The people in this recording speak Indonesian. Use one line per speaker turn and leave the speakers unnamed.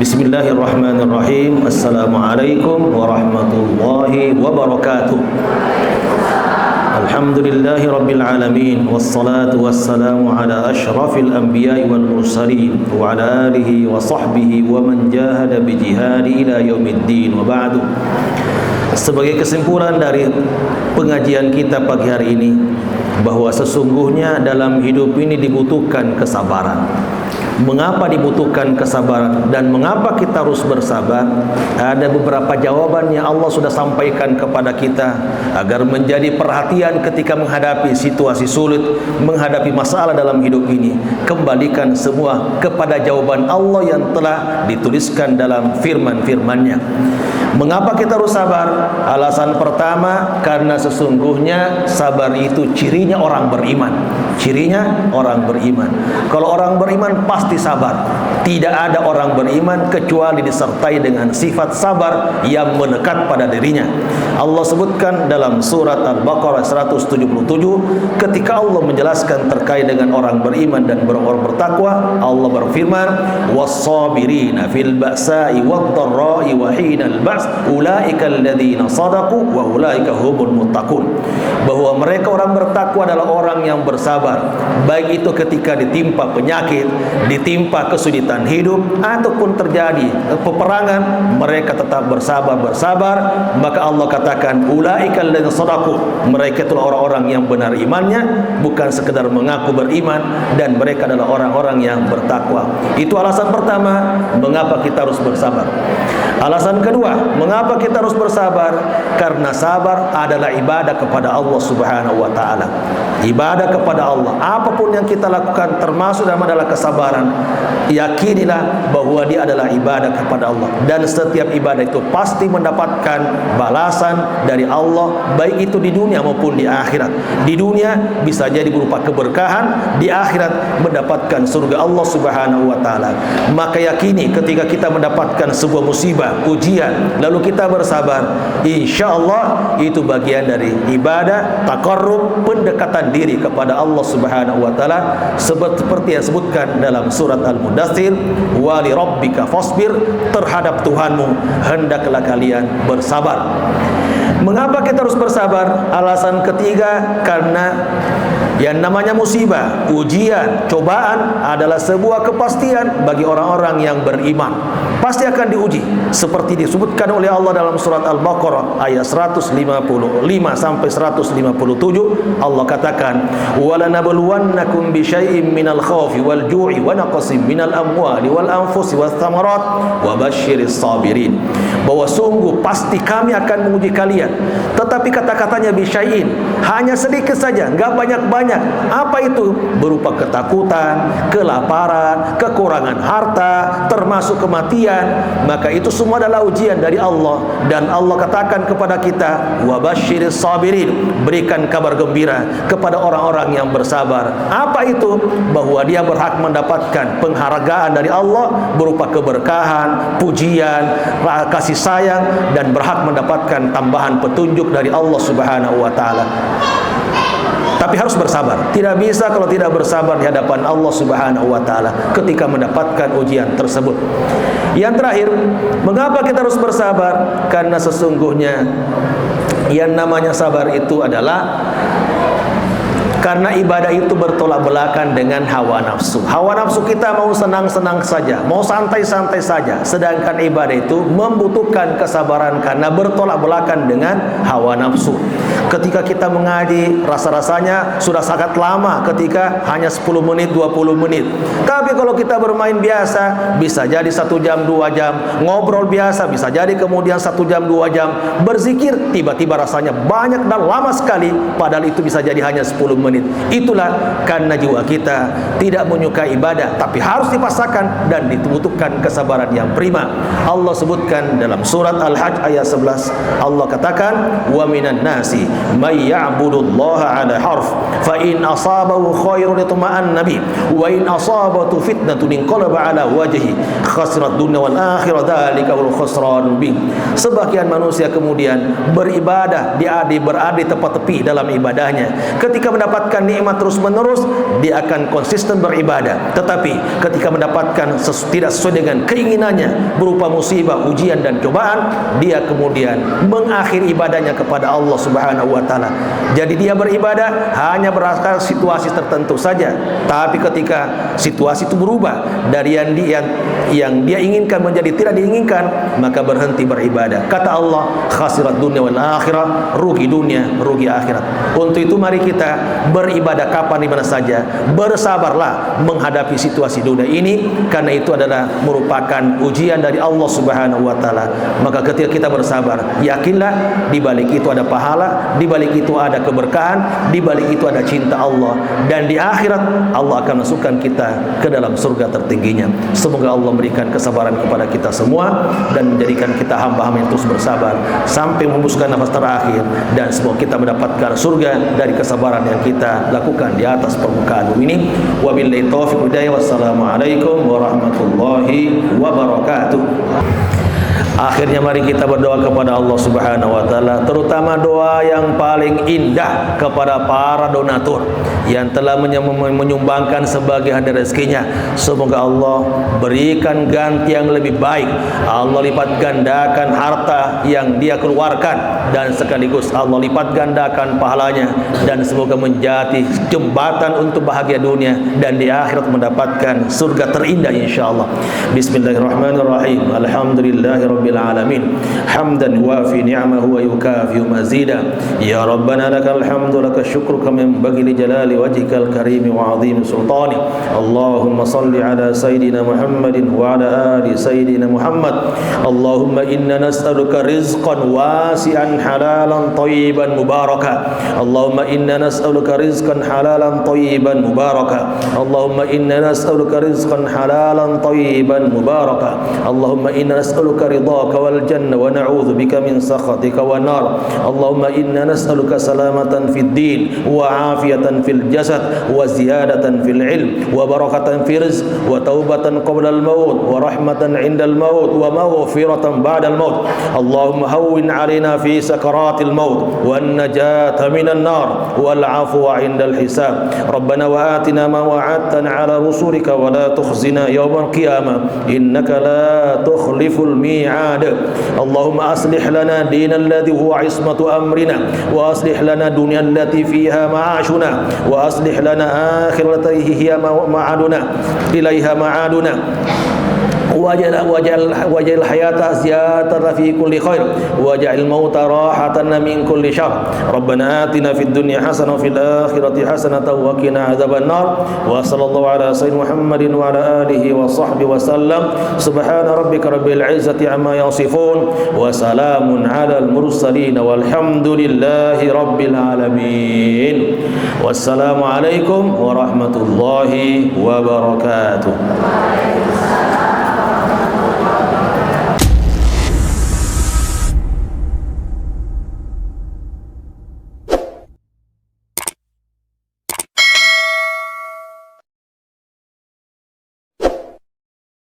Bismillahirrahmanirrahim. Assalamualaikum warahmatullahi wabarakatuh. Alhamdulillahi rabbil alamin, wassalatu wassalamu ala ashrafil anbiya'i wal mursalin wa ala alihi wa sahbihi wa man jahada bi jihadi ila yaumiddin, wa ba'du. Sebagai kesimpulan dari pengajian kita pagi hari ini, bahwa sesungguhnya dalam hidup ini dibutuhkan kesabaran. Mengapa dibutuhkan kesabaran dan mengapa kita harus bersabar? Ada beberapa jawaban yang Allah sudah sampaikan kepada kita agar menjadi perhatian ketika menghadapi situasi sulit, menghadapi masalah dalam hidup ini. Kembalikan semua kepada jawaban Allah yang telah dituliskan dalam firman-firman-Nya. Mengapa kita harus sabar? Alasan pertama, karena sesungguhnya sabar itu cirinya orang beriman. Cirinya orang beriman. Kalau orang beriman pasti sabar. Tidak ada orang beriman kecuali disertai dengan sifat sabar yang melekat pada dirinya. Allah sebutkan dalam surat Al-Baqarah 177 ketika Allah menjelaskan terkait dengan orang beriman dan orang bertakwa, Allah berfirman, "Was-sabirina fil ba'sa'i wad-dharra'i wa hinal ba's ulaika alladziina shadaqu wa ulaika humul muttaqun." Bahwa mereka orang bertakwa adalah orang yang bersabar, baik itu ketika ditimpa penyakit, ditimpa kesulitan hidup, ataupun terjadi peperangan, mereka tetap bersabar. Maka Allah katakan, ulaika alladziina shadaqu, mereka itulah orang-orang yang benar imannya, bukan sekedar mengaku beriman, dan mereka adalah orang-orang yang bertakwa. Itu alasan pertama mengapa kita harus bersabar. Alasan kedua, mengapa kita harus bersabar? Karena sabar adalah ibadah kepada Allah Subhanahu wa taala. Ibadah kepada Allah, apapun yang kita lakukan termasuk dalam adalah kesabaran. Yakinilah bahwa dia adalah ibadah kepada Allah, dan setiap ibadah itu pasti mendapatkan balasan dari Allah, baik itu di dunia maupun di akhirat. Di dunia bisa jadi berupa keberkahan, di akhirat mendapatkan surga Allah Subhanahu wa taala. Maka yakini ketika kita mendapatkan sebuah musibah, ujian, lalu kita bersabar, insya Allah itu bagian dari ibadah, taqarrub, pendekatan diri kepada Allah Subhanahu wa taala, seperti yang disebutkan dalam surat Al-Mudaththir, wa li rabbika fasbir, terhadap Tuhanmu hendaklah kalian bersabar. Mengapa kita harus bersabar? Alasan ketiga, karena yang namanya musibah, ujian, cobaan adalah sebuah kepastian bagi orang-orang yang beriman. Pasti akan diuji, seperti disebutkan oleh Allah dalam surat Al-Baqarah ayat 155 sampai 157. Allah katakan, "Walanabluwannakum bisyai'im minal khaufi wal ju'i wa naqsin minal amwali wal anfusi wath thamarat wa basyiris sabirin." Bahwa sungguh pasti kami akan menguji kalian. Tetapi kata-katanya bisyai'in, hanya sedikit saja, enggak banyak-banyak. Apa itu? Berupa ketakutan, kelaparan, kekurangan harta, termasuk kematian. Maka itu semua adalah ujian dari Allah, dan Allah katakan kepada kita, wa basyiris sabirin, berikan kabar gembira kepada orang-orang yang bersabar. Apa itu? Bahwa dia berhak mendapatkan penghargaan dari Allah berupa keberkahan, pujian, kasih sayang, dan berhak mendapatkan tambahan petunjuk dari Allah Subhanahu wa taala. Tapi harus bersabar. Tidak bisa kalau tidak bersabar di hadapan Allah Subhanahu wa taala ketika mendapatkan ujian tersebut. Yang terakhir, mengapa kita harus bersabar? Karena sesungguhnya yang namanya sabar itu adalah karena ibadah itu bertolak belakang dengan hawa nafsu. Hawa nafsu kita mau senang-senang saja, mau santai-santai saja. Sedangkan ibadah itu membutuhkan kesabaran karena bertolak belakang dengan hawa nafsu. Ketika kita mengaji, rasa-rasanya sudah sangat lama ketika hanya 10 menit, 20 menit. Tapi kalau kita bermain biasa, bisa jadi 1 jam, 2 jam. Ngobrol biasa, bisa jadi kemudian 1 jam, 2 jam. Berzikir, tiba-tiba rasanya banyak dan lama sekali, padahal itu bisa jadi hanya 10 menit. Itulah karena jiwa kita tidak menyukai ibadah, tapi harus dipaksakan dan dibutuhkan kesabaran yang prima. Allah sebutkan dalam surat Al-Hajj ayat 11, Allah katakan, wa minan nasi may ya'budullaha ala harf fa in asabahu khairun itma'anna bi wa in asabatu fitnatun inqalaba ala wajhi khasirat dunya wal akhirah dzalika wal khusran mubin. Sebagian manusia kemudian beribadah, berada tepat tepi dalam ibadahnya. Ketika mendapat mendapatkan nikmat terus-menerus, dia akan konsisten beribadah. Tetapi ketika mendapatkan tidak sesuai dengan keinginannya berupa musibah, ujian dan cobaan, dia kemudian mengakhiri ibadahnya kepada Allah Subhanahu wa taala. Jadi dia beribadah hanya berdasarkan situasi tertentu saja. Tapi ketika situasi itu berubah dari yang dia inginkan menjadi tidak diinginkan, maka berhenti beribadah. Kata Allah, khasirat dunia wal akhirah, rugi dunia, rugi akhirat. Untuk itu mari kita beribadah kapan, di mana saja. Bersabarlah menghadapi situasi dunia ini, karena itu adalah merupakan ujian dari Allah Subhanahu wa taala. Maka ketika kita bersabar, yakinlah di balik itu ada pahala, di balik itu ada keberkahan, di balik itu ada cinta Allah, dan di akhirat Allah akan masukkan kita ke dalam surga tertingginya. Semoga Allah memberikan kesabaran kepada kita semua dan menjadikan kita hamba-hamba yang terus bersabar sampai membuskan nafas terakhir, dan semoga kita mendapatkan surga dari kesabaran yang kita lakukan di atas permukaan bumi ini. Wabillahi taufiq wal hidayah. Wassalamualaikum warahmatullahi wabarakatuh. Akhirnya mari kita berdoa kepada Allah Subhanahu wa taala, terutama doa yang paling indah kepada para donatur yang telah menyumbangkan sebagian dari rezekinya. Semoga Allah berikan ganti yang lebih baik. Allah lipat gandakan harta yang dia keluarkan, dan sekaligus Allah lipat gandakan pahalanya, dan semoga menjadi jembatan untuk bahagia dunia dan di akhirat mendapatkan surga terindah insyaallah. Bismillahirrahmanirrahim. Alhamdulillahirabbil alamin. Hamdan yuwafi ni'amahu wa yukafi mazida. Ya Rabbana lakal hamdu lakal syukru kama yanbaghi li jalali wajhikal karim wa 'azim sultani. Allahumma salli ala sayidina Muhammadin wa ala ali sayidina Muhammad. Allahumma inna nas'aluka rizqan wasi'an halalan thayyiban mubaraka. Allahumma inna nas'aluka rizqan halalan thayyiban mubaraka. Allahumma inna nas'aluka rizqan halalan thayyiban mubaraka. Allahumma inna nas'aluka ridhaka wal jannah wa na'udzu bika min sakhatika wan nar. Allahumma inna nas'aluka salamatan fid din wa afiyatan fil jasad wa ziyadatan fil ilm wa barakatan fil rizq wa taubatan qabla al maut wa rahmatan 'inda al maut wa maghfiratan ba'da al maut. Allahumma hawwin 'alaina fi sakaratil maut wan najata minan nar wal 'afwa 'inda al hisab. Rabbana wa atina ma wa'adtana 'ala rusulika wa la tukhzina yawmal qiyamah innaka la tukhliful mi'ad. اللهم أصلح لنا دين الذي هو عصمة أمرنا وأصلح لنا دنيا التي فيها معاشنا وأصلح لنا آخرة هي معادنا إليها معادنا waj'al hayata ziyadatan fi kulli khair waj'al mauta rahatan min kulli syarr. Rabbana atina fid dunya hasanah wa fil akhirati hasanah wa qina adzabannar. Wa sallallahu ala sayyidina Muhammadin wa ala alihi wa sahbihi wa sallam. Subhana rabbika rabbil izzati amma yasifun wa salamun ala al mursalin walhamdulillahi rabbil alamin. Wassalamu alaikum warahmatullahi wabarakatuh.